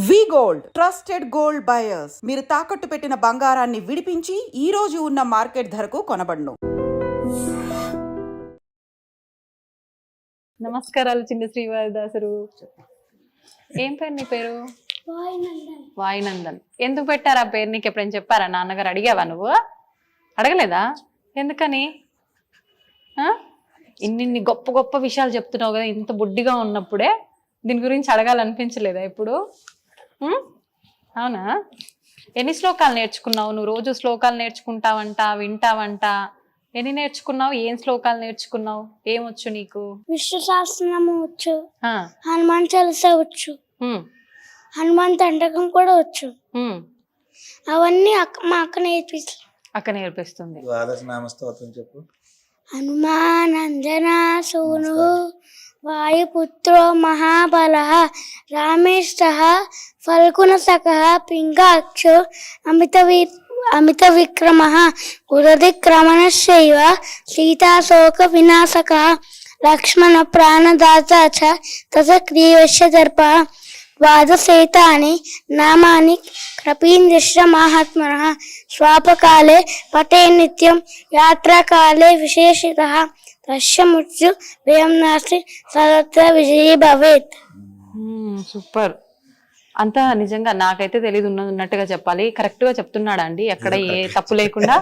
వి gold trusted gold buyers. మీరు తాకట్టు పెట్టిన బంగారాన్ని విడిపించి ఈ రోజు ఉన్న మార్కెట్ ధరకు కొనబడును. నమస్కారాలు చిన్న శ్రీవారిదాసరు. ఏం పేరు నీ పేరు? వాయునందన్. ఎందుకు పెట్టారు ఆ పేరు? నీకు ఎప్పుడైనా చెప్పారా? నాన్నగారు అడిగావా? నువ్వు అడగలేదా? ఎందుకని? ఇన్ని గొప్ప గొప్ప విషయాలు చెప్తున్నావు కదా, ఇంత బుడ్డిగా ఉన్నప్పుడే దీని గురించి అడగాలనిపించలేదా ఇప్పుడు? అవునా? ఎన్ని శ్లోకాలు నేర్చుకున్నావు నువ్వు? రోజు శ్లోకాలు నేర్చుకుంటావంట, వింటావంట. ఎన్ని నేర్చుకున్నావు? ఏం శ్లోకాలు నేర్చుకున్నావు? ఏమొచ్చు నీకు? విష్ణు సహస్రనామం వచ్చు, హనుమాన్ చాలీస వచ్చు, హనుమాన్ తండకం కూడా వచ్చు. అవన్నీ మా అక్క నేర్పిస్తుంది. ద్వాదశ నామ స్తోత్రం చెప్పు. హనుమాన్ అంజనా సూను వాయుపుత్రో మహాబలః రామేష్టః ఫల్గుణ సఖః పింగాక్షో అమిత విక్రమః ఉదతిక్రమణశ్చైవ సీతాశోక వినాశకః లక్ష్మణ ప్రాణదాత చ తసగ్రీవస్య దర్పః ద్వాదశేతాని నామాని కపీంద్రస్య మహాత్మనః స్వాపకాలే పఠే నిత్యం యాత్రాకాలే విశేషితః తస్య మృత్యు భయం నాస్తి సర్వత్ర విజయీ భవేత్. సూపర్. అంతా నిజంగా నాకైతే తెలియదు, ఉన్నట్టుగా చెప్పాలి. కరెక్ట్ గా చెప్తున్నాడా అండి? ఎక్కడ ఏ తప్పు లేకుండా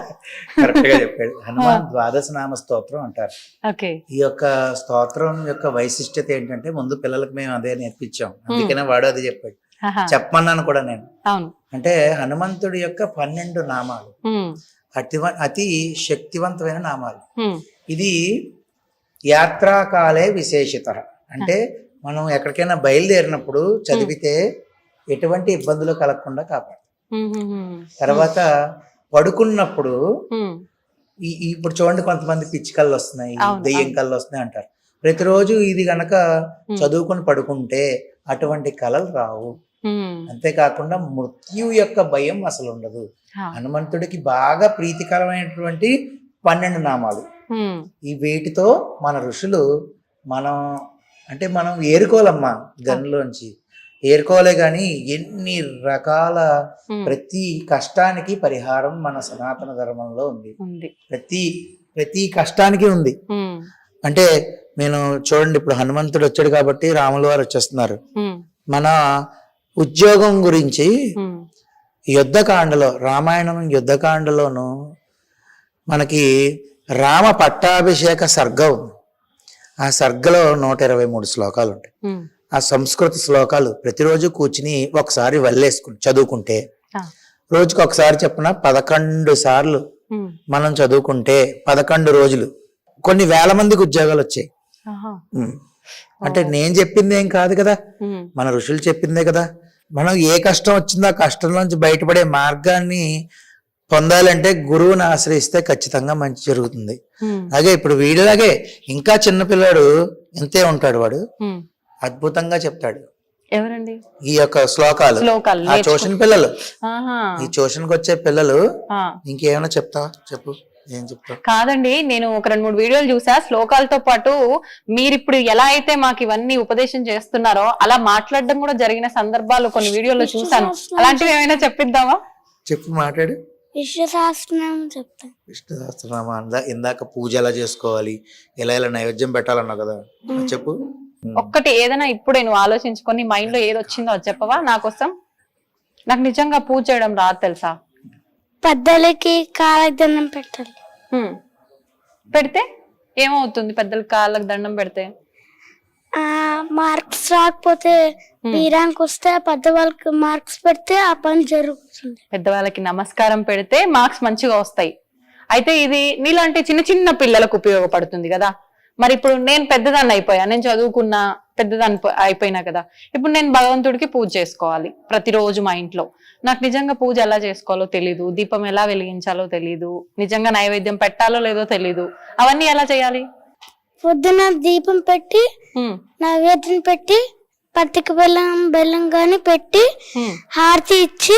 కరెక్ట్ గా చెప్పాడు. హనుమాన్ ద్వాదశ నామ స్తోత్రం అంటారు. ఓకే. ఈ యొక్క స్తోత్రం యొక్క వైశిష్టత ఏంటంటే, ముందు పిల్లలకు మేము అదే నేర్పించాం, అందుకనే వాడు అది చెప్పాడు. చెప్పమన్నాను కూడా నేను. అవును. అంటే హనుమంతుడి యొక్క 12 నామాలు అతి శక్తివంతమైన నామాలు. ఇది యాత్రాకాలే విశేషిత. అంటే మనం ఎక్కడికైనా బయలుదేరినప్పుడు చదివితే ఎటువంటి ఇబ్బందులు కలగకుండా కాపాడు. తర్వాత పడుకున్నప్పుడు ఇప్పుడు చూడండి, కొంతమంది పిచ్చి కళ్ళు వస్తున్నాయి, దెయ్యం కళ్ళు వస్తున్నాయి అంటారు. ప్రతిరోజు ఇది గనక చదువుకుని పడుకుంటే అటువంటి కళలు రావు. అంతేకాకుండా మృత్యు యొక్క భయం అసలు ఉండదు. హనుమంతుడికి బాగా ప్రీతికరమైనటువంటి 12 నామాలు. ఈ వీటితో మన ఋషులు మనం ఏరుకోవాలమ్మా, గన్లోంచి ఏరుకోలే గాని ఎన్ని రకాల ప్రతి కష్టానికి పరిహారం మన సనాతన ధర్మంలో ఉంది. ప్రతి కష్టానికి ఉంది. అంటే నేను చూడండి, ఇప్పుడు హనుమంతుడు వచ్చాడు కాబట్టి రాముల వారు వచ్చేస్తున్నారు. మన ఉద్యోగం గురించి యుద్ధకాండలో, రామాయణం యుద్ధకాండలోను మనకి రామ పట్టాభిషేక సర్గం. ఆ సర్గలో 123 శ్లోకాలు ఉంటాయి. ఆ సంస్కృత శ్లోకాలు ప్రతిరోజు కూర్చుని ఒకసారి వల్లేసుకుని చదువుకుంటే, రోజుకి ఒకసారి చెప్పిన 11 సార్లు మనం చదువుకుంటే 11 రోజులు కొన్ని వేల మందికి ఉద్యోగాలు వచ్చాయి. అంటే నేను చెప్పింది ఏం కాదు కదా, మన ఋషులు చెప్పిందే కదా. మనం ఏ కష్టం వచ్చిందో ఆ కష్టం నుంచి బయటపడే మార్గాన్ని పొందాలంటే గురువుని ఆశ్రయిస్తే ఖచ్చితంగా మంచి జరుగుతుంది. అలాగే ఇప్పుడు వీడిలాగే ఇంకా చిన్నపిల్లాడు ఇంతే ఉంటాడు, వాడు అద్భుతంగా చెప్తాడు. ఎవరండి? ఈ యొక్క శ్లోకాలు ఆ ట్యూషన్ పిల్లలు, ఈ ట్యూషన్కి వచ్చే పిల్లలు. ఇంకేమైనా చెప్తావా? చెప్పు. ఏం చెప్తావు? కాదండి, నేను ఒక 2-3 వీడియోలు చూసా. శ్లోకాలతో పాటు మీరు ఇప్పుడు ఎలా అయితే మాకు ఇవన్నీ ఉపదేశం చేస్తున్నారో అలా మాట్లాడడం కూడా జరిగిన సందర్భాలు కొన్ని వీడియోలో చూసాను. అలాంటివి ఏమైనా చెప్పిద్దామా? చెప్పు, మాట్లాడు. విష్ణు సహస్రనామం చెప్తాను. విష్ణు సహస్రనామం ఇందాక పూజ ఎలా చేసుకోవాలి, ఎలా నైవేద్యం పెట్టాలన్నావు కదా, చెప్పు. ఒక్కటి ఏదైనా ఇప్పుడే నువ్వు ఆలోచించుకొని మైండ్ లో ఏది వచ్చిందో అది చెప్పవా నా కోసం? నాకు నిజంగా పూజ చేయడం రాదు తెలుసా. పెద్దలకి కాళ్ళకి దండం పెట్టాలి. పెడితే ఏమవుతుంది? పెద్దలకి కాళ్ళకి దండం పెడితే మార్క్స్ రాకపోతే బీరానికి వస్తే పెద్దవాళ్ళకి మార్క్స్ పెడితే ఆ పని జరుగుతుంది. పెద్దవాళ్ళకి నమస్కారం పెడితే మార్క్స్ మంచిగా వస్తాయి. అయితే ఇది నీలాంటి చిన్న చిన్న పిల్లలకు ఉపయోగపడుతుంది కదా. మరి ఇప్పుడు నేను పెద్దదాన్ని అయిపోయా, నేను చదువుకున్నా, పెద్దదాన్ని అయిపోయినా కదా. ఇప్పుడు నేను భగవంతుడికి పూజ చేసుకోవాలి ప్రతిరోజు మా ఇంట్లో. నాకు నిజంగా పూజ ఎలా చేసుకోవాలో తెలీదు, దీపం ఎలా వెలిగించాలో తెలీదు, నిజంగా నైవేద్యం పెట్టాలో లేదో తెలీదు. అవన్నీ ఎలా చేయాలి? పొద్దున దీపం పెట్టి నైవేద్యం పెట్టి పత్తిక బెల్లం గాని పెట్టి హారతి ఇచ్చి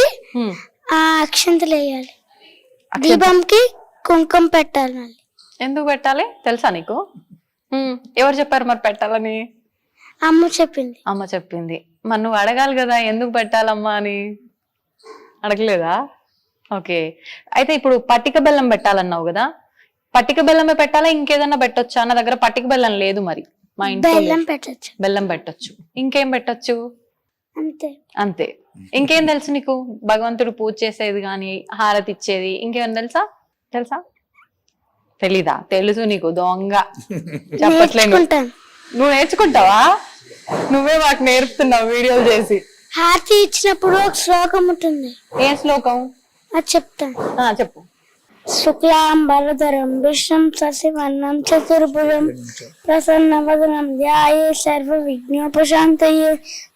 ఆ అక్షంతలు వేయాలి. దీపంకి కుంకుమ పెట్టాలి. ఎందుకు పెట్టాలి తెలుసా నీకు? ఎవరు చెప్పారు మరి పెట్టాలని? అమ్మ చెప్పింది. అమ్మ చెప్పింది. మరి నువ్వు అడగాలి కదా ఎందుకు పెట్టాలమ్మా అని. అడగలేదా? ఓకే. అయితే ఇప్పుడు పట్టిక బెల్లం పెట్టాలన్నావు కదా, పట్టిక బెల్లమే పెట్టాలా ఇంకేదన్నా పెట్టొచ్చా? నా దగ్గర పట్టిక బెల్లం లేదు మరి, మా ఇంట్లో బెల్లం లేదు. పెట్టచ్చు బెల్లం పెట్టొచ్చు. ఇంకేం పెట్టొచ్చు? అంతే. అంతే. ఇంకేం తెలుసు నీకు? భగవంతుడు పూజ చేసేది గాని, హారతి ఇచ్చేది ఇంకేమైనా తెలుసా? తెలీదా? తెలుసు నీకు, దొంగ చెప్పట్లేదు. నేర్చుకుంటాను. నువ్వు నేర్చుకుంటావా? నువ్వే మాకు నేర్పుతున్నావు వీడియోలు చేసి. హారతి ఇచ్చినప్పుడు ఒక శ్లోకం ఉంటుంది, ఏ శ్లోకం? అది చెప్తాను. చెప్పు. శుక్లాంబరధరం విష్ణుం శశివర్ణం చతుర్భుజం ప్రసన్నవదనం ధ్యాయే సర్వ విఘ్నోపశాంతయే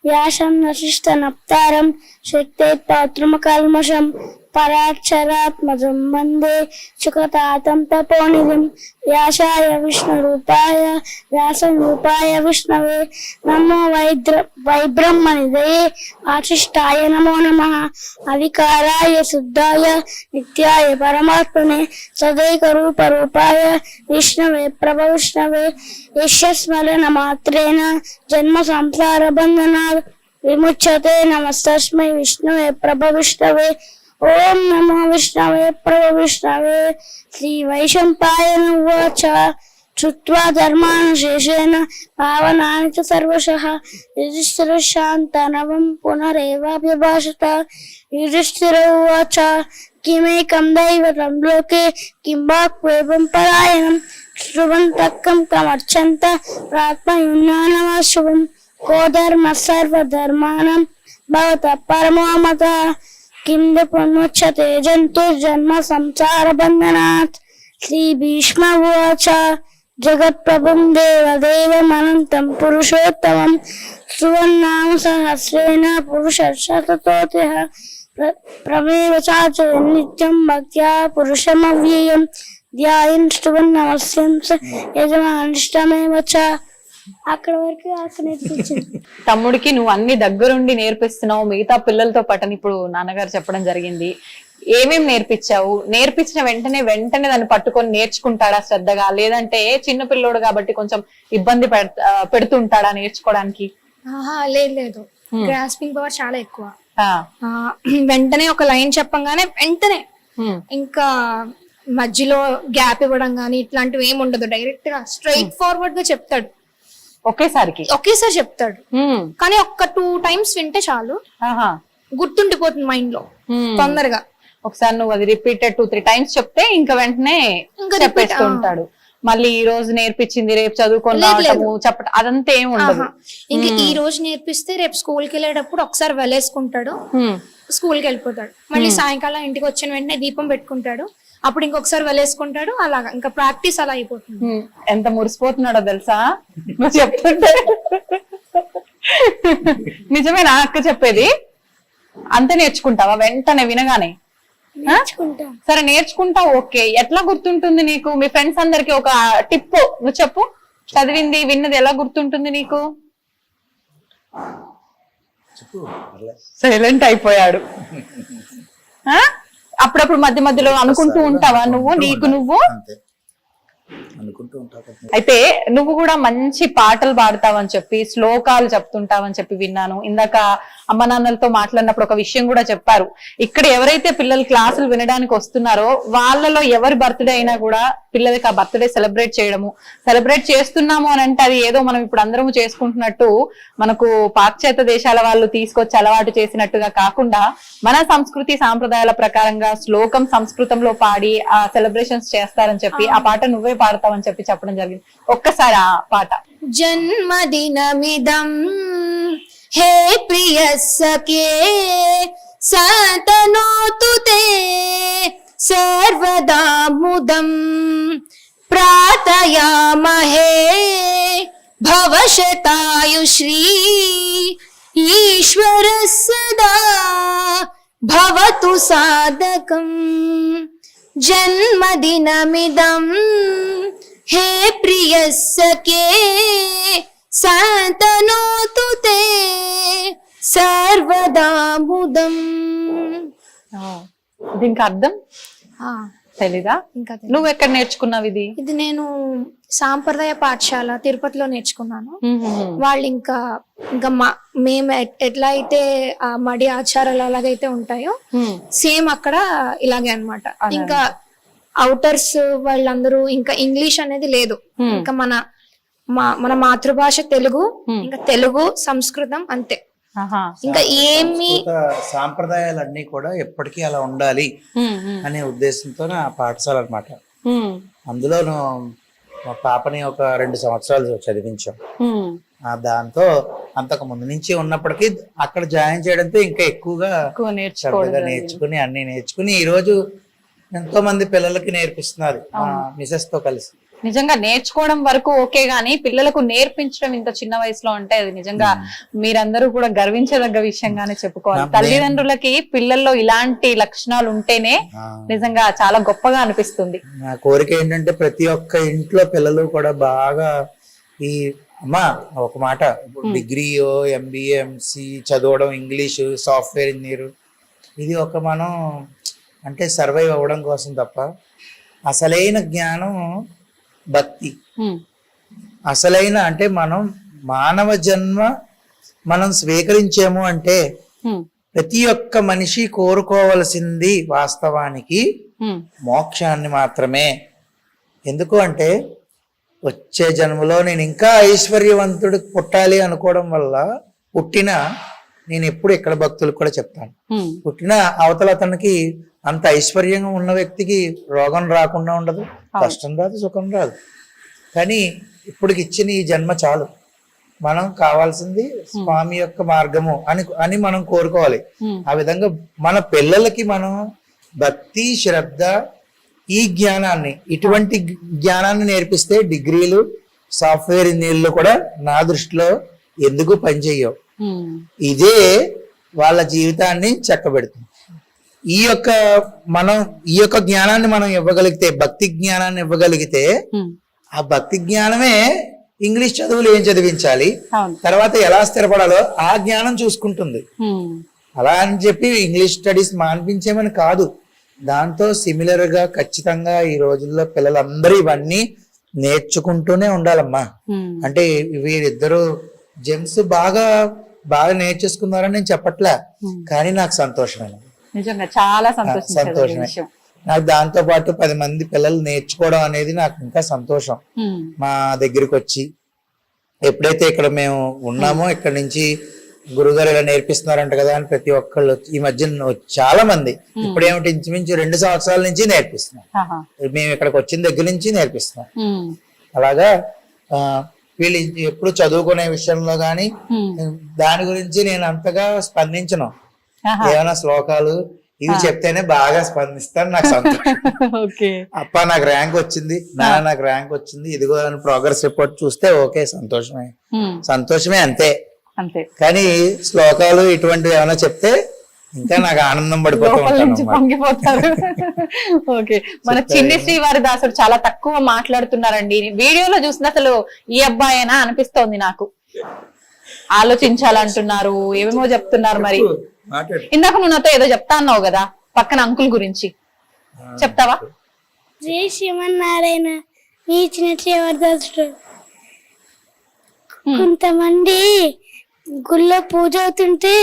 వ్యాసం వశిష్ఠ నప్తారం శక్తే పాత్రమకల్మషం పరాక్షరాత్మజం వందే సుఖతాతం తపోనిధిం వ్యాసాయ విష్ణురూపాయ వ్యాసరూపాయ విష్ణవే నమో వైబ్రహ్మనిధయే వాసిష్ఠాయ నమో నమః అవికారాయ శుద్ధాయ నిత్యాయ పరమాత్మనే సదైకరూపరూపాయ విష్ణవే ప్రభవిష్ణవే యస్య స్మరణ మాత్రేణ జన్మ సంసార బంధనాత్ విముచ్యతే నమస్తస్మై విష్ణవే ప్రభవిష్ణవే ఓం నమో విష్ణవే ప్రభవిష్ణవే. శ్రీ వైశంపాయన ఉవాచ శ్రుత్వా ధర్మానుశేషేణ భావనాని చ సర్వశః యుధిష్ఠిరः శాంతనవం పునరేవాభ్యభాషత. యుధిష్ఠిర ఉవాచ కిమేకం దైవతం లోకే కిం వాక్వేవం పరాయణం శృణ్వంతః కమర్చంత ప్రాత్మయుజ్ఞానమాశుభం కో ధర్మः సర్వధర్మాణం భవతః పరమో మతః కిం పునముచ్యతే జంతుర్జన్మ సంసార బంధనాత్. శ్రీ భీష్మ ఉవాచ జగత్ప్రభుం దేవదేవమనంతం పురుషోత్తమం సువర్ణామ సహస్రేణ పురుషశతతోతిః ప్రమేవ చాచ నిత్యం భక్త్యా పురుషమవ్యయం ధ్యాయన్ శ్రువన్నమస్యం స యజమానిష్టమేవ చ. అక్కడ వరకు నేర్పించింది. తమ్ముడికి నువ్వు అన్ని దగ్గరుండి నేర్పిస్తున్నావు, మిగతా పిల్లలతో పాటని ఇప్పుడు నాన్నగారు చెప్పడం జరిగింది. ఏమేం నేర్పించావు? నేర్పించిన వెంటనే దాన్ని పట్టుకొని నేర్చుకుంటాడా శ్రద్ధగా, లేదంటే చిన్న పిల్లోడు కాబట్టి కొంచెం ఇబ్బంది పెడుతుంటాడా నేర్చుకోవడానికి? లేదు, గ్రాస్పింగ్ పవర్ చాలా ఎక్కువ. వెంటనే ఒక లైన్ చెప్పంగానే వెంటనే, ఇంకా మధ్యలో గ్యాప్ ఇవ్వడం గానీ ఇట్లాంటివి ఏమి ఉండదు. డైరెక్ట్ గా స్ట్రైట్ ఫార్వర్డ్ గా చెప్తాడు, ఒకేసారి చెప్తాడు. కానీ ఒక్క 2 times వింటే చాలు, గుర్తుండిపోతుంది మైండ్ లో తొందరగా. ఒకసారి నువ్వు అది రిపీటెడ్ 2-3 times చెప్తే ఇంకా వెంటనే చెప్పేస్తూ ఉంటాడు. మళ్ళీ ఈ రోజు నేర్పించింది రేపు చదువుకొని చెప్పటం అదంతా ఏమి ఉండదు. ఇంకా ఈ రోజు నేర్పిస్తే రేపు స్కూల్ కి వెళ్ళేటప్పుడు ఒకసారి వెలేసుకుంటాడు, స్కూల్ కి వెళ్ళిపోతాడు. మళ్ళీ సాయంకాలం ఇంటికి వచ్చిన వెంటనే దీపం పెట్టుకుంటాడు, అప్పుడు ఇంకొకసారి వెళ్ళేసుకుంటాడు. అలాగా ఇంకా ప్రాక్టీస్ అలా అయిపోతుంది. ఎంత మురిసిపోతున్నాడో తెలుసా నువ్వు చెప్తుంటే. నిజమేనా అక్క చెప్పేది? అంతే నేర్చుకుంటావా వెంటనే వినగానే? సరే నేర్చుకుంటావు, ఓకే. ఎట్లా గుర్తుంటుంది నీకు? మీ ఫ్రెండ్స్ అందరికి ఒక టిప్ నువ్వు చెప్పు. చదివింది విన్నది ఎలా గుర్తుంటుంది నీకు? సైలెంట్ అయిపోయాడు. అప్పుడప్పుడు మధ్య మధ్యలో అనుకుంటూ ఉంటావా నువ్వు నీకు నువ్వు? అయితే నువ్వు కూడా మంచి పాటలు పాడతావని చెప్పి, శ్లోకాలు చెప్తుంటావని చెప్పి విన్నాను. ఇందాక అమ్మ నాన్నలతో మాట్లాడినప్పుడు ఒక విషయం కూడా చెప్పారు. ఇక్కడ ఎవరైతే పిల్లలు క్లాసులు వినడానికి వస్తున్నారో వాళ్ళలో ఎవరి బర్త్డే అయినా కూడా పిల్లలకి ఆ బర్త్డే సెలబ్రేట్ చేస్తున్నాము అని అంటే అది ఏదో మనం ఇప్పుడు అందరము చేసుకుంటున్నట్టు మనకు పాశ్చాత్య దేశాల వాళ్ళు తీసుకొచ్చి అలవాటు చేసినట్టుగా కాకుండా మన సంస్కృతి సాంప్రదాయాల ప్రకారంగా శ్లోకం సంస్కృతంలో పాడి ఆ సెలబ్రేషన్స్ చేస్తారని చెప్పి ఆ పాట నువ్వే పాడతావని చెప్పి చెప్పడం జరిగింది. ఒక్కసారి ఆ పాట. జన్మదినమిదం హే ప్రియ సఖే సతనోతు తే సర్వదా ముదం ప్రార్థయామహే భవశతాయుశ్రీ ఈశ్వర సదా భవతు సాధకం. జన్మదినమిదం హే ప్రియ సఖే సతనోతు తే సర్వదా ముదం. దీనికి అర్థం తెలీదా? ఇంకా తెలీదు. నువ్వు ఎక్కడ నేర్చుకున్నావు ఇది? ఇది నేను సాంప్రదాయ పాఠశాల తిరుపతిలో నేర్చుకున్నాను. వాళ్ళు ఇంకా మేము ఎట్లా అయితే ఆ మడి ఆచారాలు అలాగైతే ఉంటాయో సేమ్ అక్కడ ఇలాగే అన్నమాట. ఇంకా అవుటర్స్ వాళ్ళందరూ ఇంకా ఇంగ్లీష్ అనేది లేదు. ఇంకా మన మాతృభాష తెలుగు, ఇంకా తెలుగు సంస్కృతం అంతే. ఇంకా ఏమి సాంప్రదాయాలన్నీ కూడా ఎప్పటికీ అలా ఉండాలి అనే ఉద్దేశంతో ఆ పాఠశాల అన్నమాట. అందులోను మా పాపని ఒక 2 సంవత్సరాలు చదివించాం. దాంతో అంతకు ముందు నుంచి ఉన్నప్పటికీ అక్కడ జాయిన్ చేయడంతో ఇంకా ఎక్కువగా సరదాగా నేర్చుకుని అన్ని నేర్చుకుని ఈ రోజు ఎంతో మంది పిల్లలకి నేర్పిస్తున్నారు మిసెస్ తో కలిసి. నిజంగా నేర్చుకోవడం వరకు ఓకే గానీ పిల్లలకు నేర్పించడం ఇంత చిన్న వయసులో అంటే అది నిజంగా మీరందరూ కూడా గర్వించదగ్గ విషయంగానే చెప్పుకోవాలి. తల్లిదండ్రులకి పిల్లల్లో ఇలాంటి లక్షణాలు ఉంటేనే నిజంగా చాలా గొప్పగా అనిపిస్తుంది. నా కోరిక ఏంటంటే ప్రతి ఒక్క ఇంట్లో పిల్లలు కూడా బాగా ఈ అమ్మా ఒక మాట డిగ్రీయో MBA MCA చదవడం, ఇంగ్లీషు, సాఫ్ట్వేర్ ఇంజనీర్, ఇది ఒక మనం అంటే సర్వైవ్ అవ్వడం కోసం తప్ప అసలైన జ్ఞానం భక్తి. అసలైన అంటే మనం మానవ జన్మ మనం స్వీకరించాము అంటే ప్రతి ఒక్క మనిషి కోరుకోవలసింది వాస్తవానికి మోక్షాన్ని మాత్రమే. ఎందుకు అంటే వచ్చే జన్మలో నేను ఇంకా ఐశ్వర్యవంతుడు పుట్టాలి అనుకోవడం వల్ల పుట్టిన నేను ఎప్పుడు ఇక్కడ భక్తులకు కూడా చెప్తాను, పుట్టిన అవతల అతనికి అంత ఐశ్వర్యంగా ఉన్న వ్యక్తికి రోగం రాకుండా ఉండదు, కష్టం రాదు, సుఖం రాదు. కానీ ఇప్పటికి ఇచ్చిన ఈ జన్మ చాలు, మనం కావాల్సింది స్వామి యొక్క మార్గము అని మనం కోరుకోవాలి. ఆ విధంగా మన పిల్లలకి మనం భక్తి, శ్రద్ధ, ఈ జ్ఞానాన్ని, ఇటువంటి జ్ఞానాన్ని నేర్పిస్తే డిగ్రీలు, సాఫ్ట్వేర్ ఇంజనీర్లు కూడా నా దృష్టిలో ఎందుకు పనిచేయవు. ఇదే వాళ్ళ జీవితాన్ని చక్కబెడుతుంది. ఈ యొక్క జ్ఞానాన్ని మనం ఇవ్వగలిగితే, భక్తి జ్ఞానాన్ని ఇవ్వగలిగితే, ఆ భక్తి జ్ఞానమే ఇంగ్లీష్ చదువులు ఏం చదివించాలి, తర్వాత ఎలా స్థిరపడాలో ఆ జ్ఞానం చూసుకుంటుంది. అలా అని చెప్పి ఇంగ్లీష్ స్టడీస్ మాన్పించేమని కాదు, దాంతో సిమిలర్ గా ఖచ్చితంగా ఈ రోజుల్లో పిల్లలందరూ ఇవన్నీ నేర్చుకుంటూనే ఉండాలమ్మా. అంటే వీరిద్దరు జెమ్స్ బాగా నేర్చేసుకున్నారని నేను చెప్పట్లే, కానీ నాకు సంతోషమే, నిజంగా చాలా సంతోషమే. నాకు దాంతో పాటు 10 మంది పిల్లలు నేర్చుకోవడం అనేది నాకు ఇంకా సంతోషం. మా దగ్గరికి వచ్చి ఎప్పుడైతే ఇక్కడ మేము ఉన్నామో, ఇక్కడ నుంచి గురుగారు ఇలా నేర్పిస్తున్నారంట కదా అని ప్రతి ఒక్కళ్ళు ఈ మధ్య చాలా మంది ఇప్పుడేమిటి ఇంచుమించు 2 సంవత్సరాల నుంచి నేర్పిస్తున్నాం. మేము ఇక్కడికి వచ్చిన దగ్గర నుంచి నేర్పిస్తున్నాం. అలాగా వీళ్ళు ఎప్పుడు చదువుకునే విషయంలో గాని దాని గురించి నేను అంతగా స్పందించను. ఏమైనా శ్లోకాలు ఇవి చెప్తేనే బాగా స్పందిస్తాను, నాకు సంతోషం. అప్ప నాకు ర్యాంక్ వచ్చింది, నాకు ర్యాంక్ వచ్చింది, ఇదిగో అని ప్రోగ్రెస్ రిపోర్ట్ చూస్తే ఓకే, సంతోషమే అంతే. కానీ శ్లోకాలు ఇటువంటివి ఏమైనా చెప్తే ఇంకా నాకు ఆనందం పొంగిపోతారు. ఓకే, మన చిన్ని శ్రీవారి దాసుడు చాలా తక్కువ మాట్లాడుతున్నారండి. వీడియోలో చూసిన అసలు ఈ అబ్బాయేనా అనిపిస్తోంది నాకు. ఆలోచించాలంటున్నారు, ఏమేమో చెప్తున్నారు. మరి ఇందాక నువ్వు నాతో ఏదో చెప్తా అన్నావు కదా పక్కన అంకుల్ గురించి, చెప్తావా? జై శ్రీమన్నారాయణ. మీ చిన్న శ్రీవారి కొంతమంది గుళ్ళో పూజ అవుతుంటే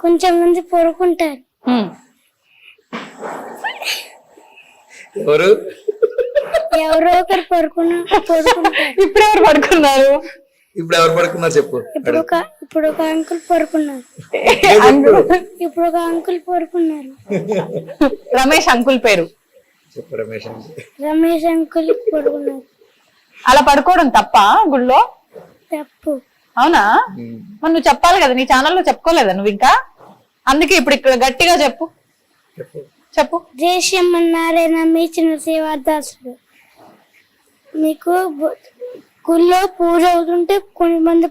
కొంచెం మంది పడుకుంటారు. ఎవరో ఒకరు పడుకుంటారు. ఇప్పుడు ఎవరు పడుకున్నారు? ఇప్పుడు ఎవరు పడుకున్నారు చెప్పు. ఇప్పుడు ఒక అంకుల్ పడుకున్నారు. రమేష్ అంకుల్ పేరు చెప్పు. రమేష్ అంకుల్ పడుకున్నారు. అలా పడుకోవడం తప్ప గుళ్ళో? తప్పు. అవునా? మరి నువ్వు చెప్పాలి కదా, నీ ఛానల్లో చెప్పుకోలేదా నువ్వు ఇంకా? అందుకే ఇప్పుడు ఇక్కడ గట్టిగా చెప్పు. జై శ్రీమన్నారాయణ. మీ చిన్న శ్రీవారదాసుడు. మీకు గుళ్ళో పూజ అవుతుంటే కొంతమంది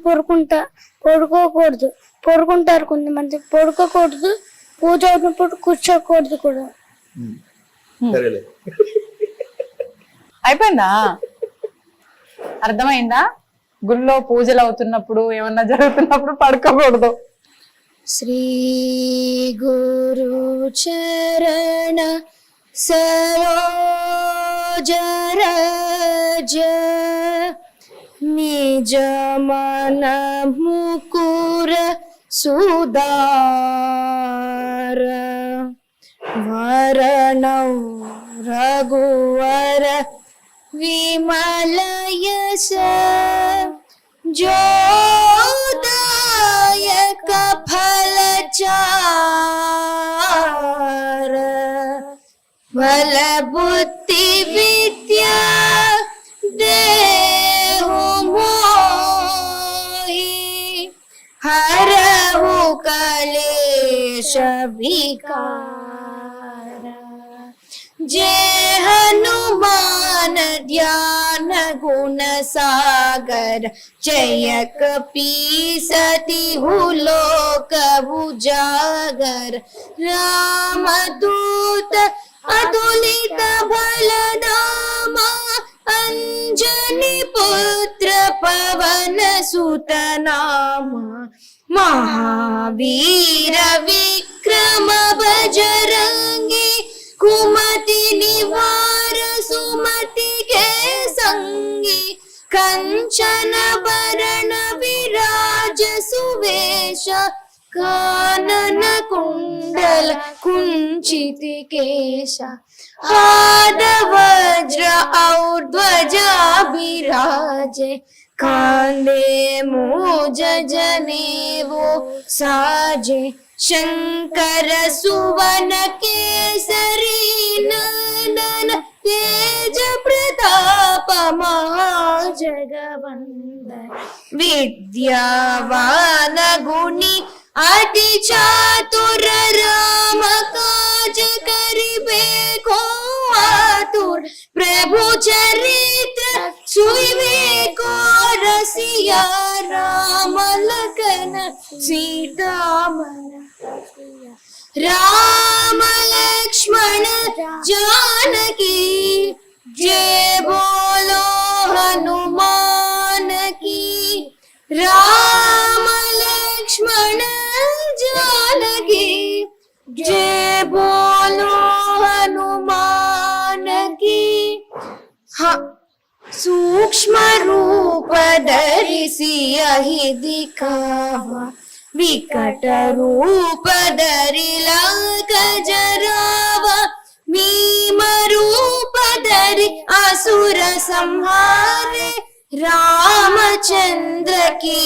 పడుకోకూడదు, పడుకుంటారు. కొంతమంది పడుకోకూడదు, పూజ అవుతున్నప్పుడు కూర్చోకూడదు కూడా. అయిపోయిందా? అర్థమైందా? గుళ్ళో పూజలు అవుతున్నప్పుడు ఏమన్నా జరుగుతున్నప్పుడు పడుకోకూడదు. శ్రీ గురు చరణ सरोज रज निज मन मुकुर सुदार वरणौ रघुवर विमल यश जोदायक फल चार बल बुद्धि विद्या देहु मोहि हरहु कलेश विकार जय हनुमान ध्यान गुण सागर जय कपीसति लोक उजागर रामदूत अतुलित बलधामा अंजनी पुत्र पवन सुत नामा महावीर विक्रम बजरंगी कुमति निवार सुमति के संगी कंचन वरण विराज सुवेश कानन कुंडल कुंचित केश हाथ वज्र और ध्वजा विराजे कांधे मूज जनेऊ साजे शंकर सुवन केसरी नंदन तेज प्रताप महाजगवंदन विद्यावान गुणी अति चातुर राम काज करिबे को आतुर प्रभु चरित्र सुइबे को रसिया राम लखन सीता मन राम लक्ष्मण जानकी जय बोलो हनुमान की राम लक्ष्मण जानकी जय बोलो हनुमान की हाँ सूक्ष्म रूप धरिसी यही दिखावा विकट रूप धरि लंक जरावा भीम रूप धरि असुर संहारे रामचंद्र की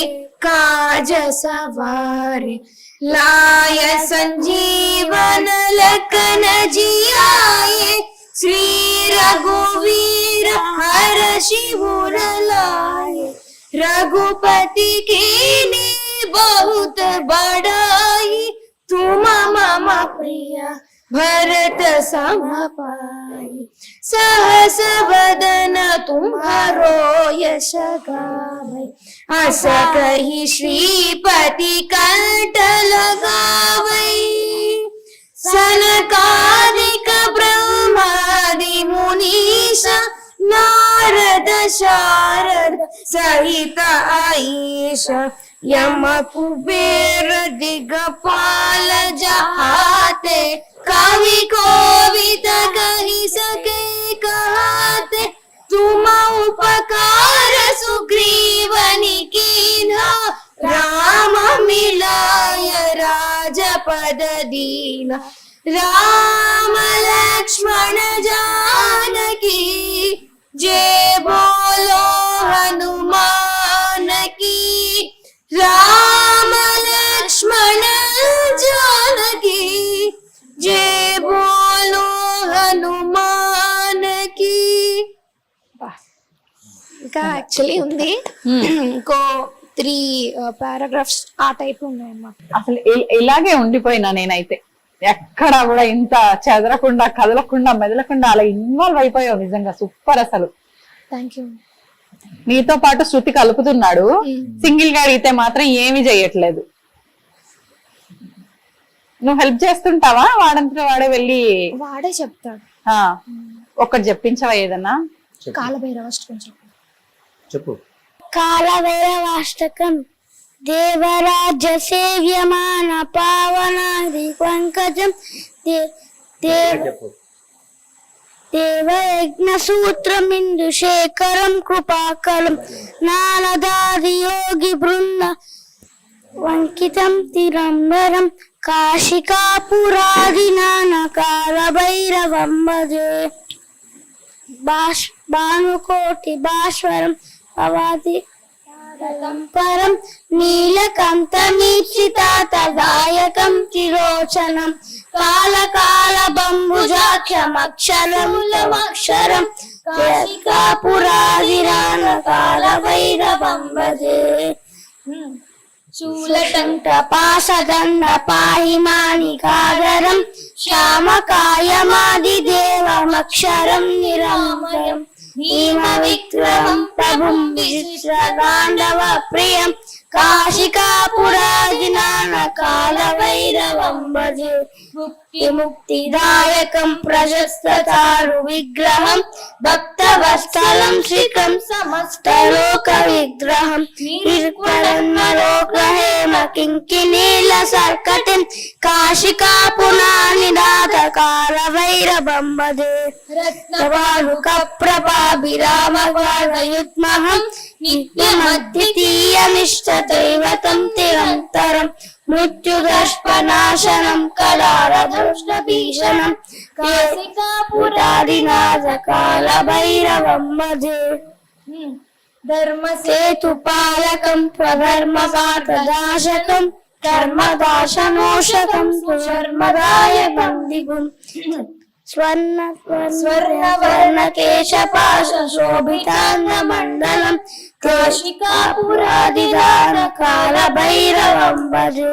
काज सवारे लाय संजीवन लखन जियाए श्री रघुवीर हर्षि उर लाए रघुपति कीन्ही बहुत बड़ाई तुम मम प्रिय भरत सम पाई सहस वदन तुम्हारो यश गावै अस कहि श्रीपति कंठ लगावै सनकादिक ब्रह्मादि मुनीसा नारद शारद सहित आईश यम कुबेर दिगपाल जहाते कवि कोविद कहि सके कहते तुम उपकार सुग्रीवनि कीन्हा राम मिलाय राजपद दीना राम लक्ष्मण जानकी जय बोलो हनुमान की राम लक्ष्मण जानकी जय बोलो हनुमान की ఇంకా యాక్చువల్లీ ఉంది ఇంకో 3 పారాగ్రాఫ్స్ ఆ టైప్ ఉన్నాయన్నమాట. అసలు ఇలాగే ఉండిపోయినా నేనైతే ఎక్కడ కూడా ఇంత చెదరకుండా కదలకుండా మెదలకుండా అలా ఇన్వాల్వ్ అయిపోయావు. నిజంగా సూపర్. అసలు థ్యాంక్ యూ. నీతో పాటు శృతి కలుపుతున్నాడు, సింగిల్ గా అడిగితే మాత్రం ఏమీ చెయ్యట్లేదు. నువ్వు హెల్ప్ చేస్తుంటావా? వాడంతా వాడే వెళ్ళి వాడే చెప్తాడు. ఒక్కటి చెప్పించవా ఏదన్నా? కాలభైరవాష్టకం చెప్పు. కాలభైరవాష్టకం దేవరాజ్య సేవ్యమాన పావనాది పంకజం చెప్పు. దేవయజ్ఞ సూత్రమిందు శేఖరం కృపాకరం నారదాది యోగి బృంద వంకితం తిరంబరం కాశికాపురాది నానకాల భైరవం భజే భానుకోటి భాస్వరం అవాది పరం నీలకంఠమీప్సితాతదాయకం త్రిలోచనం కాళకాల బంబుజాక్షమక్షరమూలమక్షరం కాశికాపురాదిరానకాల భైరవం భజే శూలటంక పాసదండ పాహి మాణికాధరం శ్యామకాయమాది దేవమక్షరం నిరామయం భీమ విక్రమం ప్రభుం విచిత్రతాండవ ప్రియం కాశికాపురాదినానకాల భైరవం భజే ముక్తిదాయకం ప్రశస్తతారు విగ్రహం భక్తవత్సలం శ్రీకం సమస్తలోక విగ్రహం నిర్మలోకహేమ కింకినీల సర్కటిం కాశికాపునానినాథకాల భైరవం భజే రత్నవాలుక ప్రభాభిరామయుత్మహం నిత్యమద్వితీయమిష్టదైవతం తిరంతరం మృత్యుదర్శనాశనం కళారదృష్టభీషణం కాశికాపురాదినాథకాల భైరవం భజే ధర్మసేతుపాలకం స్వధర్మసాధదాశకం ధర్మదాశనోషకం స్వర్మదాయకం దిగుం స్వర్ణ కేశపాశ శోభితాంగ మండలం కాశికాపురాదిదానకాల భైరవం భజే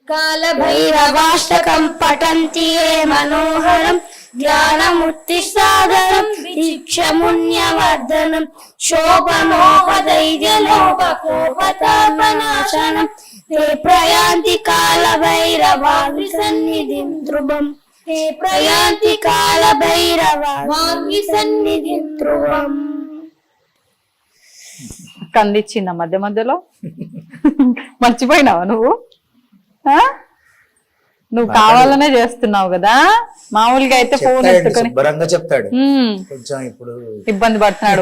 కాల భైరవాష్టకం పఠంతి ఏ మనోహరం ధ్యానముత్తిసాదరం దీక్షముణ్యవర్ధనం శోభనోపదైర్యలోపకోపతాపనాశనం ते प्रयान्ति कालभैरवाग्नि सन्निधिं ध्रुवम् ते प्रयान्ति कालभैरवाग्नि सन्निधिं ध्रुवम् కందిచ్చిందా మధ్య మధ్యలో మర్చిపోయినావా నువ్వు నువ్వు కావాలనే చేస్తున్నావు కదా మామూలుగా అయితే ఫోన్ ఎత్తుకొని శుభ్రంగా చెప్తాడు కొంచెం ఇప్పుడు ఇబ్బంది పడుతున్నాడు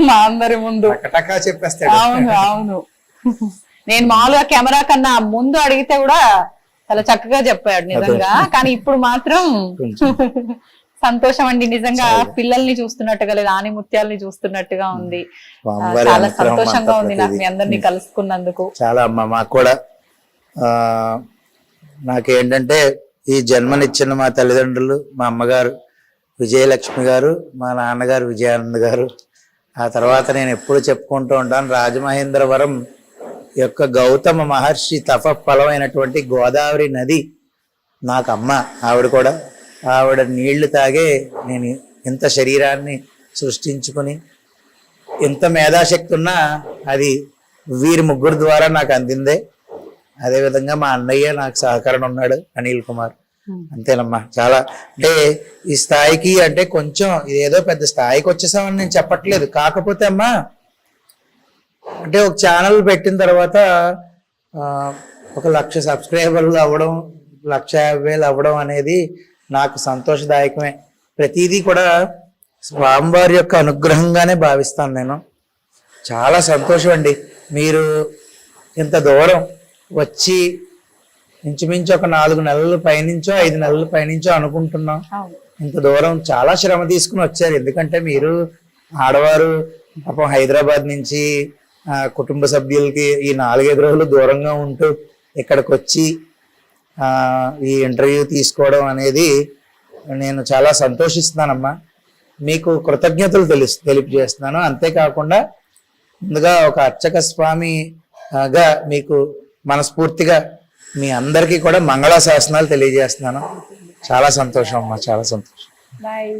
మా అందరి ముందు చెప్పేస్తాడు. అవును అవును నేను మామూలుగా కెమెరా కన్నా ముందు అడిగితే కూడా చాలా చక్కగా చెప్పాడు నిజంగా కానీ ఇప్పుడు మాత్రం సంతోషం అండి నిజంగా పిల్లల్ని చూస్తున్నట్టుగా లేదా ఆని ముత్యాలని చూస్తున్నట్టుగా ఉంది చాలా సంతోషంగా ఉంది నాకు మీ అందరినీ కలుసుకున్నందుకు చాలా అమ్మ మాకు కూడా నాకేంటంటే ఈ జన్మనిచ్చిన మా తల్లిదండ్రులు మా అమ్మగారు విజయలక్ష్మి గారు మా నాన్నగారు విజయానంద్ గారు ఆ తర్వాత నేను ఎప్పుడు చెప్పుకుంటూ ఉంటాను రాజమహేంద్రవరం యొక్క గౌతమ మహర్షి తప ఫలమైనటువంటి గోదావరి నది నాకు అమ్మ ఆవిడ కూడా ఆవిడ నీళ్లు తాగే నేను ఇంత శరీరాన్ని సృష్టించుకుని ఎంత మేధాశక్తి ఉన్నా అది వీరి ముగ్గురు ద్వారా నాకు అందిందే అదేవిధంగా మా అన్నయ్య నాకు సహకరణ ఉన్నాడు అనిల్ కుమార్ అంతేనమ్మా చాలా అంటే ఈ స్థాయికి అంటే కొంచెం ఏదో పెద్ద స్థాయికి వచ్చేసామని నేను చెప్పట్లేదు కాకపోతే అమ్మా అంటే ఒక ఛానల్ పెట్టిన తర్వాత 1,00,000 సబ్స్క్రైబర్లు అవ్వడం 1,50,000 అవ్వడం అనేది నాకు సంతోషదాయకమే ప్రతిదీ కూడా స్వామివారి యొక్క అనుగ్రహంగానే భావిస్తాను నేను చాలా సంతోషం అండి మీరు ఇంత దూరం వచ్చి ఇంచుమించు ఒక 4 నెలల పైనుంచో 5 నెలల పైనుంచో అనుకుంటున్నాం ఇంత దూరం చాలా శ్రమ తీసుకుని వచ్చారు ఎందుకంటే మీరు ఆడవారు పాపం హైదరాబాద్ నుంచి కుటుంబ సభ్యులకి ఈ 4-5 రోజులు దూరంగా ఉంటూ ఇక్కడికి వచ్చి ఈ ఇంటర్వ్యూ తీసుకోవడం అనేది నేను చాలా సంతోషిస్తున్నానమ్మా మీకు కృతజ్ఞతలు తెలియజేస్తున్నాను అంతేకాకుండా ముందుగా ఒక అర్చక స్వామిగా మీకు మనస్ఫూర్తిగా మీ అందరికీ కూడా మంగళాశాసనాలు తెలియజేస్తున్నాను చాలా సంతోషం అమ్మా చాలా సంతోషం బాయ్